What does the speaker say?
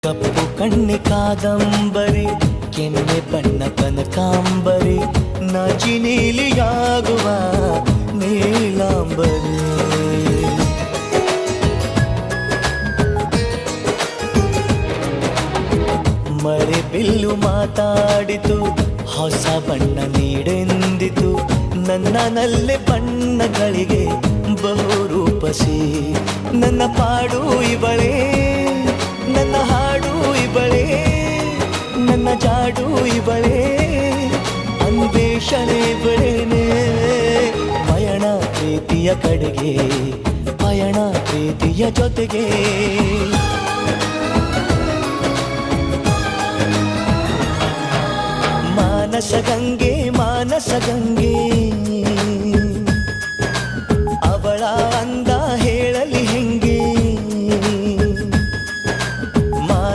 ಕಪ್ಪು ಕಣ್ಣೆ ಕಾದಂಬರಿ, ಕೆನ್ನೆ ಬಣ್ಣ ಕನಕಾಂಬರಿ, ನಾಚಿ ನೀಲಿಯಾಗುವ ನೀಲಾಂಬರಿ. ಮರೆ ಬಿಲ್ಲು ಮಾತಾಡಿತು, ಹೊಸ ಬಣ್ಣ ನೀಡೆಂದಿತು, ನನ್ನ ನಲ್ಲೆ ಬಣ್ಣಗಳಿಗೆ ಬಹುರೂಪಸಿ. ನನ್ನ ಪಾಡು ಇವಳೇ, ನನ್ನ ಹಾಡು ಇವಳೇ, ನನ್ನ ಜಾಡು ಇವಳೇ, ಅನ್ವೇಷಣೆ ಇವಳೇನೆ. ಪಯಣ ಪ್ರೀತಿಯ ಕಡೆಗೆ, ಪಯಣ ಪ್ರೀತಿಯ ಜೊತೆಗೆ. ಮಾನಸ ಗಂಗೆ, ಮಾನಸ ಗಂಗೆ,